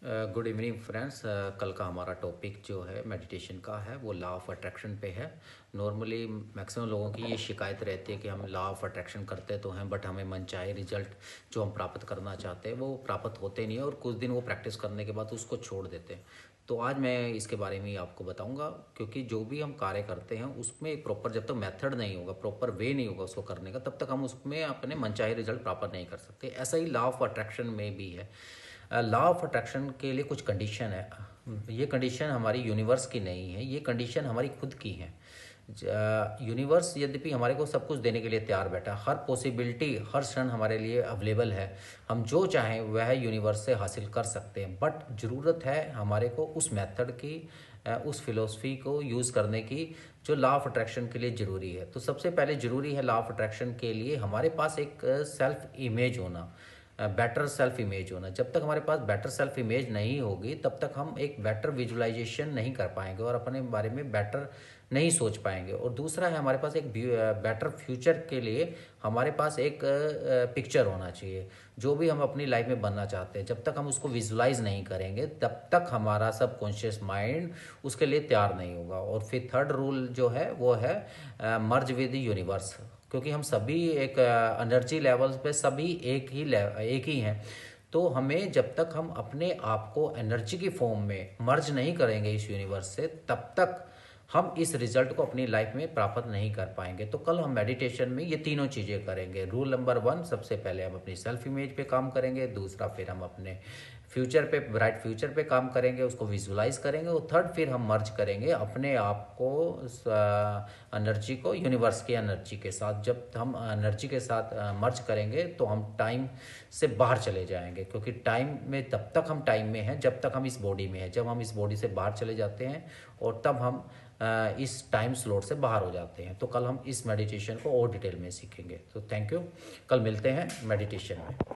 Good evening friends. कल का हमारा टॉपिक जो है मेडिटेशन का है वो लॉ ऑफ अट्रैक्शन पे है। नॉर्मली मैक्सिमम लोगों की ये शिकायत रहती है कि हम लॉ ऑफ अट्रैक्शन करते तो हैं बट हमें मनचाहे रिजल्ट जो हम प्राप्त करना चाहते हैं वो प्राप्त होते नहीं है और कुछ दिन वो प्रैक्टिस करने के बाद उसको छोड़ देते हैं। तो आज मैं इसके बारे में ही आपको बताऊंगा, क्योंकि जो भी हम कार्य करते हैं उसमें एक प्रॉपर जब तक मेथड नहीं होगा, प्रॉपर वे नहीं होगा उसको करने का, तब तक हम उसमें अपने मनचाहे रिजल्ट प्राप्त नहीं कर सकते। ऐसा ही लॉ ऑफ अट्रैक्शन में भी है। लॉ ऑफ अट्रैक्शन के लिए कुछ कंडीशन है। ये कंडीशन हमारी यूनिवर्स की नहीं है, ये कंडीशन हमारी खुद की है। यूनिवर्स यद्यपि हमारे को सब कुछ देने के लिए तैयार बैठा, हर पॉसिबिलिटी हर क्षण हमारे लिए अवेलेबल है, हम जो चाहें वह यूनिवर्स से हासिल कर सकते हैं। बट ज़रूरत है हमारे को उस मेथड की, उस फिलोसफी को यूज़ करने की जो लॉ ऑफ अट्रैक्शन के लिए ज़रूरी है। तो सबसे पहले ज़रूरी है लॉ ऑफ अट्रैक्शन के लिए हमारे पास एक सेल्फ इमेज होना, बेटर सेल्फ इमेज होना। जब तक हमारे पास बेटर सेल्फ इमेज नहीं होगी तब तक हम एक बेटर विजुअलाइजेशन नहीं कर पाएंगे और अपने बारे में बेटर नहीं सोच पाएंगे। और दूसरा है हमारे पास एक बेटर फ्यूचर के लिए हमारे पास एक पिक्चर होना चाहिए। जो भी हम अपनी लाइफ में बनना चाहते हैं, जब तक हम उसको विजुलाइज नहीं करेंगे तब तक हमारा सबकॉन्शियस माइंड उसके लिए तैयार नहीं होगा। और फिर थर्ड रूल जो है वो है मर्ज विद यूनिवर्स, क्योंकि हम सभी एक एनर्जी लेवल्स पे सभी एक ही हैं। तो हमें जब तक हम अपने आप को एनर्जी की फॉर्म में मर्ज नहीं करेंगे इस यूनिवर्स से, तब तक हम इस रिजल्ट को अपनी लाइफ में प्राप्त नहीं कर पाएंगे। तो कल हम मेडिटेशन में ये तीनों चीज़ें करेंगे। रूल नंबर 1, सबसे पहले हम अपनी सेल्फ इमेज पे काम करेंगे। दूसरा, फिर हम अपने फ्यूचर पे, ब्राइट फ्यूचर पे काम करेंगे, उसको विजुलाइज करेंगे। और थर्ड, फिर हम मर्ज करेंगे अपने आप को, एनर्जी को यूनिवर्स की एनर्जी के साथ। जब हम एनर्जी के साथ मर्ज करेंगे तो हम टाइम से बाहर चले जाएंगे, क्योंकि टाइम में तब तक हम टाइम में हैं जब तक हम इस बॉडी में हैं। जब हम इस बॉडी से बाहर चले जाते हैं और तब हम इस टाइम स्लॉट से बाहर हो जाते हैं। तो कल हम इस मेडिटेशन को और डिटेल में सीखेंगे। तो थैंक यू, कल मिलते हैं मेडिटेशन में।